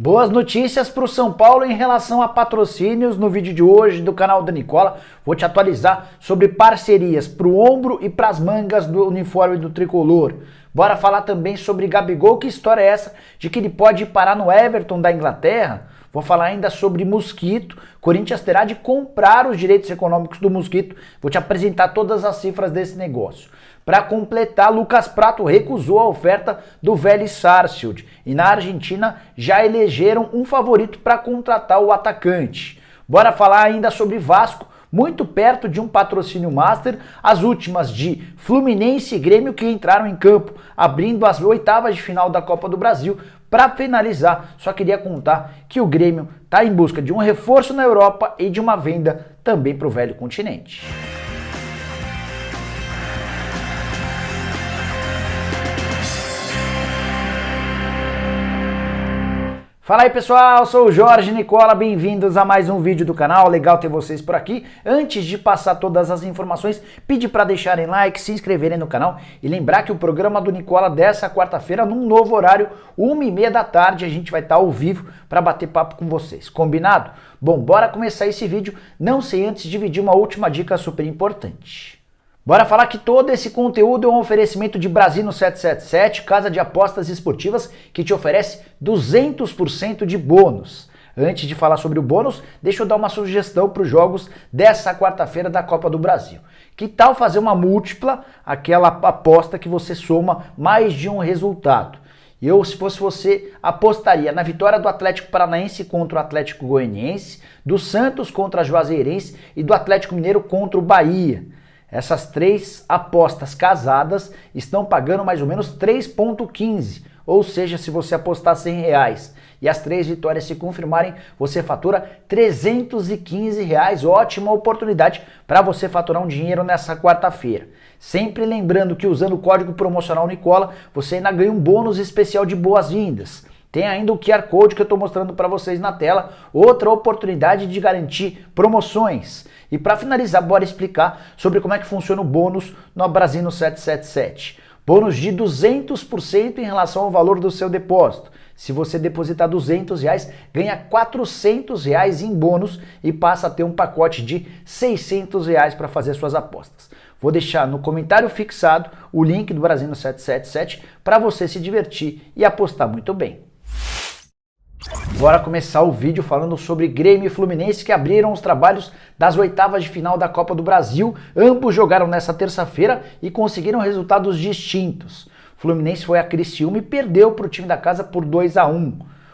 Boas notícias para o São Paulo em relação a patrocínios. No vídeo de hoje do canal da Nicola, vou te atualizar sobre parcerias para o ombro e para as mangas do uniforme do tricolor. Bora falar também sobre Gabigol, que história é essa de que ele pode ir parar no Everton da Inglaterra? Vou falar ainda sobre Mosquito. Corinthians terá de comprar os direitos econômicos do Mosquito. Vou te apresentar todas as cifras desse negócio. Para completar, Lucas Prato recusou a oferta do Vélez Sarsfield e na Argentina já elegeram um favorito para contratar o atacante. Bora falar ainda sobre Vasco, muito perto de um patrocínio master, as últimas de Fluminense e Grêmio que entraram em campo, abrindo as oitavas de final da Copa do Brasil. Para finalizar, só queria contar que o Grêmio está em busca de um reforço na Europa e de uma venda também para o velho continente. Fala aí pessoal, sou o Jorge Nicola, bem-vindos a mais um vídeo do canal, legal ter vocês por aqui. Antes de passar todas as informações, pedi para deixarem like, se inscreverem no canal e lembrar que o programa do Nicola dessa quarta-feira, num novo horário, 1h30 da tarde, a gente vai estar ao vivo para bater papo com vocês, combinado? Bom, bora começar esse vídeo, não sem antes dividir uma última dica super importante. Bora falar que todo esse conteúdo é um oferecimento de Brasino 777, casa de apostas esportivas que te oferece 200% de bônus. Antes de falar sobre o bônus, deixa eu dar uma sugestão para os jogos dessa quarta-feira da Copa do Brasil. Que tal fazer uma múltipla, aquela aposta que você soma mais de um resultado? Eu, se fosse você, apostaria na vitória do Atlético Paranaense contra o Atlético Goianiense, do Santos contra a Juazeirense e do Atlético Mineiro contra o Bahia. Essas três apostas casadas estão pagando mais ou menos 3,15, ou seja, se você apostar R$100 e as três vitórias se confirmarem, você fatura R$315, ótima oportunidade para você faturar um dinheiro nessa quarta-feira. Sempre lembrando que usando o código promocional Nicola, você ainda ganha um bônus especial de boas-vindas. Tem ainda o QR Code que eu estou mostrando para vocês na tela, outra oportunidade de garantir promoções. E para finalizar, bora explicar sobre como é que funciona o bônus no Brasino 777. Bônus de 200% em relação ao valor do seu depósito. Se você depositar R$200, ganha R$400 em bônus e passa a ter um pacote de R$600 para fazer suas apostas. Vou deixar no comentário fixado o link do Brasino 777 para você se divertir e apostar muito bem. Bora começar o vídeo falando sobre Grêmio e Fluminense que abriram os trabalhos das oitavas de final da Copa do Brasil. Ambos jogaram nessa terça-feira e conseguiram resultados distintos. Fluminense foi a Criciúma e perdeu para o time da casa por 2-1.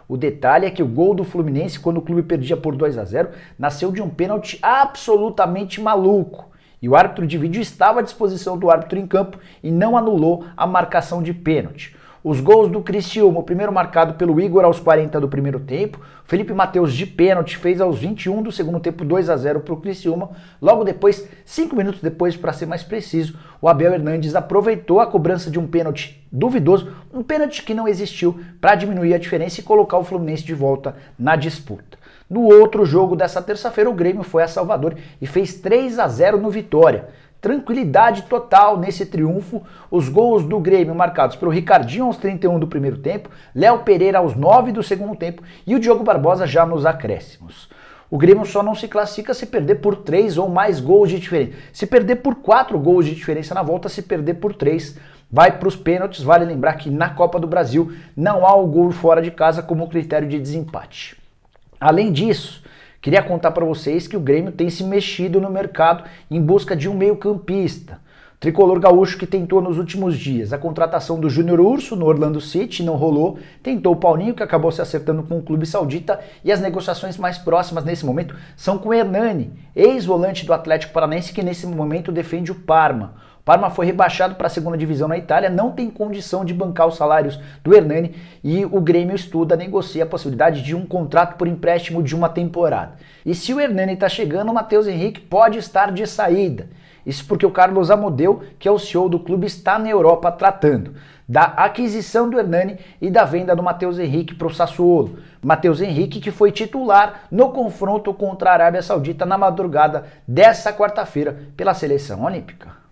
O detalhe é que o gol do Fluminense, quando o clube perdia por 2-0, nasceu de um pênalti absolutamente maluco. E o árbitro de vídeo estava à disposição do árbitro em campo e não anulou a marcação de pênalti. Os gols do Criciúma, o primeiro marcado pelo Igor aos 40 do primeiro tempo, Felipe Matheus de pênalti fez aos 21 do segundo tempo 2-0 para o Criciúma. Logo depois, 5 minutos depois, para ser mais preciso, o Abel Hernandes aproveitou a cobrança de um pênalti duvidoso, um pênalti que não existiu, para diminuir a diferença e colocar o Fluminense de volta na disputa. No outro jogo dessa terça-feira, o Grêmio foi a Salvador e fez 3-0 no Vitória. Tranquilidade total nesse triunfo, os gols do Grêmio marcados pelo Ricardinho aos 31 do primeiro tempo, Léo Pereira aos 9 do segundo tempo e o Diogo Barbosa já nos acréscimos. O Grêmio só não se classifica se perder por 3 ou mais gols de diferença. Se perder por 4 gols de diferença na volta, se perder por 3, vai para os pênaltis. Vale lembrar que na Copa do Brasil não há o gol fora de casa como critério de desempate. Além disso, queria contar para vocês que o Grêmio tem se mexido no mercado em busca de um meio-campista. O tricolor gaúcho que tentou nos últimos dias a contratação do Júnior Urso no Orlando City, não rolou. Tentou o Paulinho, que acabou se acertando com o clube saudita, e as negociações mais próximas nesse momento são com o Hernani, ex-volante do Atlético Paranaense, que nesse momento defende o Parma. O Parma foi rebaixado para a segunda divisão na Itália, não tem condição de bancar os salários do Hernani e o Grêmio negocia a possibilidade de um contrato por empréstimo de uma temporada. E se o Hernani está chegando, o Matheus Henrique pode estar de saída. Isso porque o Carlos Amodeu, que é o CEO do clube, está na Europa tratando da aquisição do Hernani e da venda do Matheus Henrique para o Sassuolo. Matheus Henrique que foi titular no confronto contra a Arábia Saudita na madrugada dessa quarta-feira pela seleção olímpica.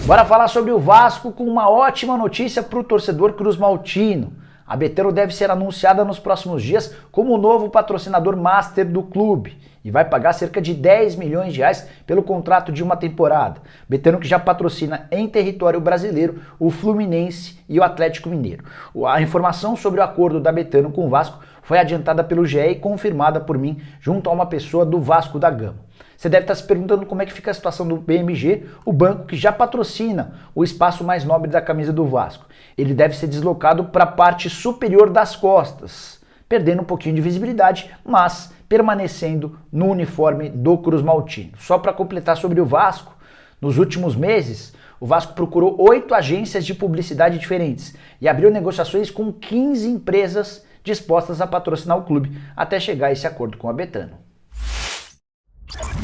Bora falar sobre o Vasco com uma ótima notícia para o torcedor cruzmaltino. A Betano deve ser anunciada nos próximos dias como o novo patrocinador master do clube e vai pagar cerca de 10 milhões de reais pelo contrato de uma temporada. Betano que já patrocina em território brasileiro o Fluminense e o Atlético Mineiro. A informação sobre o acordo da Betano com o Vasco foi adiantada pelo GE e confirmada por mim junto a uma pessoa do Vasco da Gama. Você deve estar se perguntando como é que fica a situação do BMG, o banco que já patrocina o espaço mais nobre da camisa do Vasco. Ele deve ser deslocado para a parte superior das costas, perdendo um pouquinho de visibilidade, mas permanecendo no uniforme do Cruz Maltino. Só para completar sobre o Vasco, nos últimos meses, o Vasco procurou 8 agências de publicidade diferentes e abriu negociações com 15 empresas dispostas a patrocinar o clube, até chegar a esse acordo com a Betano.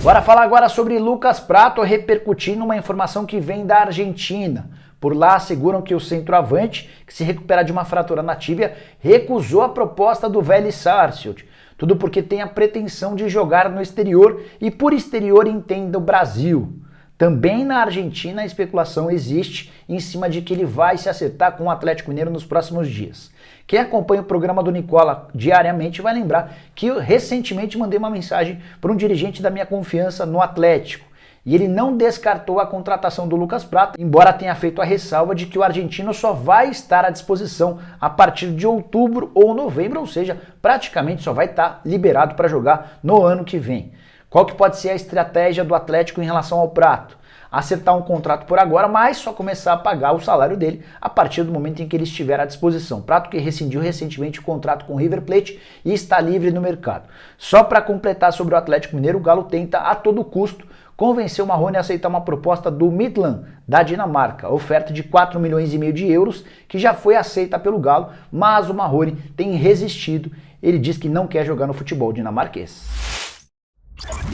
Bora falar agora sobre Lucas Pratto, repercutindo uma informação que vem da Argentina. Por lá asseguram que o centroavante, que se recupera de uma fratura na tíbia, recusou a proposta do Vélez Sarsfield. Tudo porque tem a pretensão de jogar no exterior e por exterior entenda o Brasil. Também na Argentina a especulação existe em cima de que ele vai se acertar com o Atlético Mineiro nos próximos dias. Quem acompanha o programa do Nicola diariamente vai lembrar que eu recentemente mandei uma mensagem para um dirigente da minha confiança no Atlético. E ele não descartou a contratação do Lucas Pratto, embora tenha feito a ressalva de que o argentino só vai estar à disposição a partir de outubro ou novembro, ou seja, praticamente só vai estar liberado para jogar no ano que vem. Qual que pode ser a estratégia do Atlético em relação ao Pratto? Acertar um contrato por agora, mas só começar a pagar o salário dele a partir do momento em que ele estiver à disposição. Pratto que rescindiu recentemente o contrato com o River Plate e está livre no mercado. Só para completar sobre o Atlético Mineiro, o Galo tenta a todo custo convencer o Marrone a aceitar uma proposta do Midland, da Dinamarca, oferta de 4 milhões e meio de euros, que já foi aceita pelo Galo, mas o Marrone tem resistido. Ele diz que não quer jogar no futebol dinamarquês.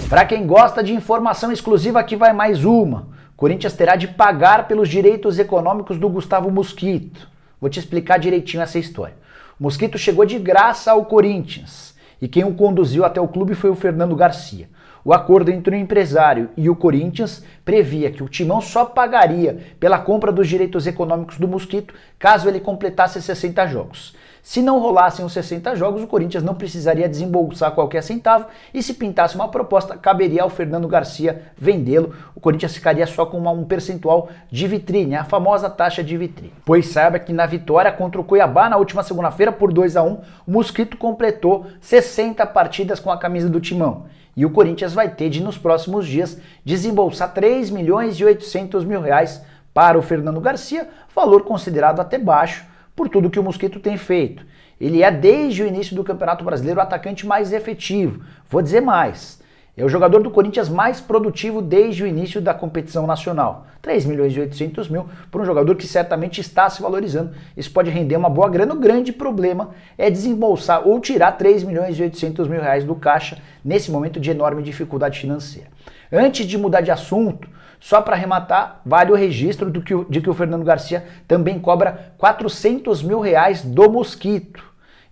Para quem gosta de informação exclusiva, aqui vai mais uma. Corinthians terá de pagar pelos direitos econômicos do Gustavo Mosquito. Vou te explicar direitinho essa história. O Mosquito chegou de graça ao Corinthians e quem o conduziu até o clube foi o Fernando Garcia. O acordo entre o empresário e o Corinthians previa que o Timão só pagaria pela compra dos direitos econômicos do Mosquito caso ele completasse 60 jogos. Se não rolassem os 60 jogos, o Corinthians não precisaria desembolsar qualquer centavo e se pintasse uma proposta, caberia ao Fernando Garcia vendê-lo. O Corinthians ficaria só com um percentual de vitrine, a famosa taxa de vitrine. Pois saiba que na vitória contra o Cuiabá na última segunda-feira por 2-1, o Mosquito completou 60 partidas com a camisa do Timão. E o Corinthians vai ter de, nos próximos dias, desembolsar 3 milhões e 800 mil reais para o Fernando Garcia, valor considerado até baixo por tudo que o Mosquito tem feito. Ele é, desde o início do Campeonato Brasileiro, o atacante mais efetivo. Vou dizer mais. É o jogador do Corinthians mais produtivo desde o início da competição nacional. 3 milhões e 800 mil por um jogador que certamente está se valorizando. Isso pode render uma boa grana. O grande problema é desembolsar ou tirar 3 milhões e 800 mil reais do caixa nesse momento de enorme dificuldade financeira. Antes de mudar de assunto, só para arrematar, vale o registro de que o Fernando Garcia também cobra 400 mil reais do Mosquito.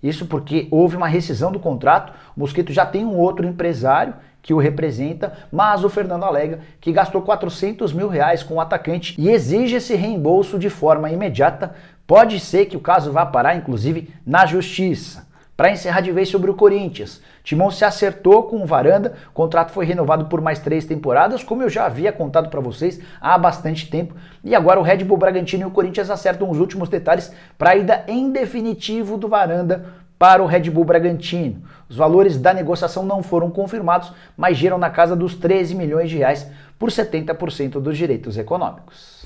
Isso porque houve uma rescisão do contrato, o Mosquito já tem um outro empresário que o representa, mas o Fernando alega que gastou 400 mil reais com o atacante e exige esse reembolso de forma imediata. Pode ser que o caso vá parar, inclusive, na justiça. Para encerrar de vez sobre o Corinthians, Timão se acertou com o Varanda, o contrato foi renovado por mais 3 temporadas, como eu já havia contado para vocês há bastante tempo, e agora o Red Bull Bragantino e o Corinthians acertam os últimos detalhes para a ida em definitivo do Varanda para o Red Bull Bragantino. Os valores da negociação não foram confirmados, mas giram na casa dos 13 milhões de reais por 70% dos direitos econômicos.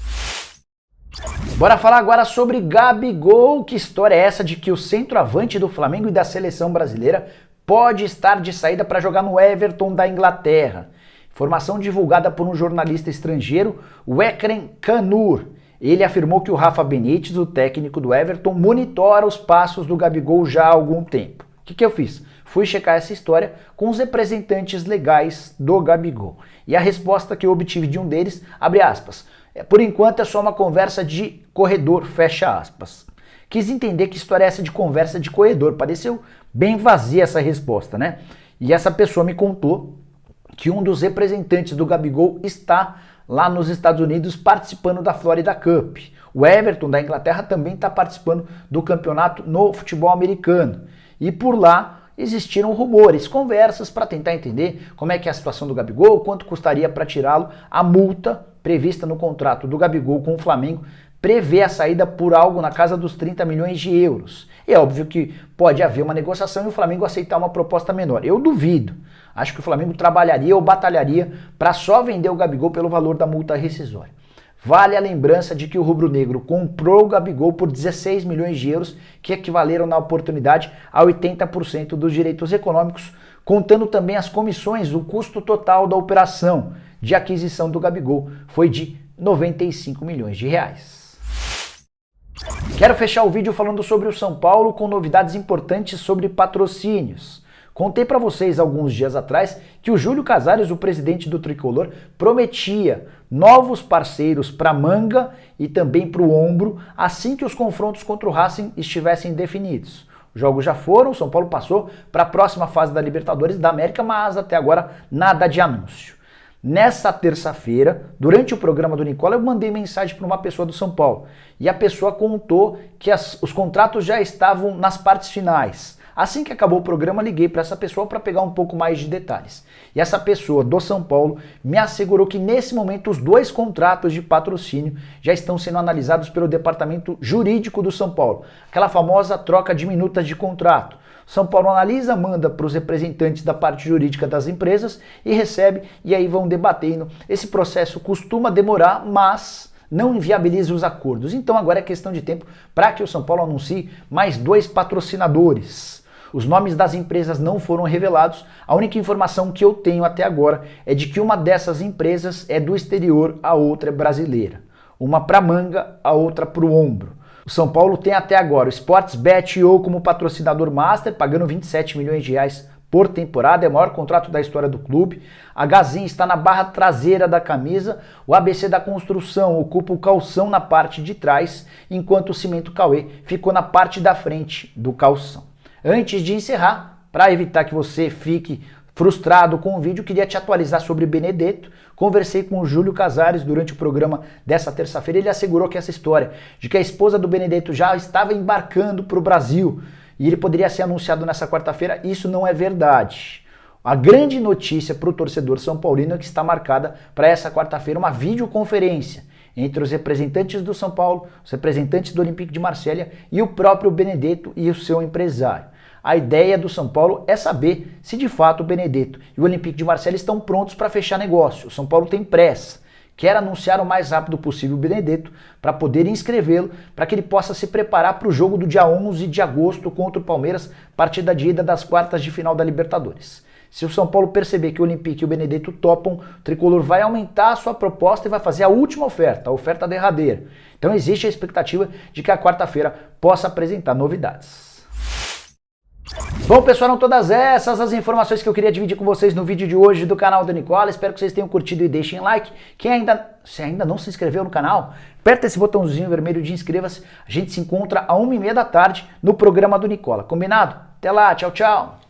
Bora falar agora sobre Gabigol. Que história é essa de que o centroavante do Flamengo e da seleção brasileira pode estar de saída para jogar no Everton da Inglaterra? Informação divulgada por um jornalista estrangeiro, o Ekrem Kanur. Ele afirmou que o Rafa Benítez, o técnico do Everton, monitora os passos do Gabigol já há algum tempo. O que eu fiz? Fui checar essa história com os representantes legais do Gabigol. E a resposta que eu obtive de um deles, abre aspas, por enquanto é só uma conversa de corredor, fecha aspas. Quis entender que história é essa de conversa de corredor, pareceu bem vazia essa resposta, né? E essa pessoa me contou que um dos representantes do Gabigol está lá nos Estados Unidos participando da Florida Cup. O Everton da Inglaterra também está participando do campeonato no futebol americano. E por lá existiram rumores, conversas para tentar entender como é que é a situação do Gabigol, quanto custaria para tirá-lo. A multa prevista no contrato do Gabigol com o Flamengo prevê a saída por algo na casa dos 30 milhões de euros. É óbvio que pode haver uma negociação e o Flamengo aceitar uma proposta menor. Eu duvido. Acho que o Flamengo trabalharia ou batalharia para só vender o Gabigol pelo valor da multa rescisória. Vale a lembrança de que o rubro-negro comprou o Gabigol por 16 milhões de euros, que equivaleram na oportunidade a 80% dos direitos econômicos, contando também as comissões. O custo total da operação de aquisição do Gabigol foi de 95 milhões de reais. Quero fechar o vídeo falando sobre o São Paulo com novidades importantes sobre patrocínios. Contei para vocês alguns dias atrás que o Júlio Casares, o presidente do Tricolor, prometia novos parceiros para Manga e também para o Ombro assim que os confrontos contra o Racing estivessem definidos. Os jogos já foram, o São Paulo passou para a próxima fase da Libertadores da América, mas até agora nada de anúncio. Nessa terça-feira, durante o programa do Nicola, eu mandei mensagem para uma pessoa do São Paulo e a pessoa contou que os contratos já estavam nas partes finais. Assim que acabou o programa, liguei para essa pessoa para pegar um pouco mais de detalhes. E essa pessoa do São Paulo me assegurou que nesse momento os 2 contratos de patrocínio já estão sendo analisados pelo departamento jurídico do São Paulo. Aquela famosa troca de minutas de contrato. São Paulo analisa, manda para os representantes da parte jurídica das empresas e recebe, e aí vão debatendo. Esse processo costuma demorar, mas não inviabiliza os acordos. Então agora é questão de tempo para que o São Paulo anuncie mais 2 patrocinadores. Os nomes das empresas não foram revelados. A única informação que eu tenho até agora é de que uma dessas empresas é do exterior, a outra é brasileira. Uma para Manga, a outra para o Ombro. O São Paulo tem até agora o Sportsbet.io como patrocinador master, pagando 27 milhões de reais por temporada, é o maior contrato da história do clube. A Gazin está na barra traseira da camisa, o ABC da Construção ocupa o calção na parte de trás, enquanto o Cimento Cauê ficou na parte da frente do calção. Antes de encerrar, para evitar que você fique frustrado com o vídeo, queria te atualizar sobre Benedetto. Conversei com o Júlio Casares durante o programa dessa terça-feira. Ele assegurou que essa história de que a esposa do Benedetto já estava embarcando para o Brasil e ele poderia ser anunciado nessa quarta-feira, isso não é verdade. A grande notícia para o torcedor são paulino é que está marcada para essa quarta-feira uma videoconferência entre os representantes do São Paulo, os representantes do Olympique de Marselha e o próprio Benedetto e o seu empresário. A ideia do São Paulo é saber se de fato o Benedetto e o Olympique de Marselha estão prontos para fechar negócio. O São Paulo tem pressa, quer anunciar o mais rápido possível o Benedetto para poder inscrevê-lo, para que ele possa se preparar para o jogo do dia 11 de agosto contra o Palmeiras, partida de ida das quartas de final da Libertadores. Se o São Paulo perceber que o Olympique e o Benedetto topam, o Tricolor vai aumentar a sua proposta e vai fazer a última oferta, a oferta derradeira. Então existe a expectativa de que a quarta-feira possa apresentar novidades. Bom, pessoal, eram todas essas as informações que eu queria dividir com vocês no vídeo de hoje do canal do Nicola. Espero que vocês tenham curtido e deixem like. Se ainda não se inscreveu no canal, aperta esse botãozinho vermelho de inscreva-se. A gente se encontra às 1h30 da tarde no programa do Nicola. Combinado? Até lá, tchau, tchau!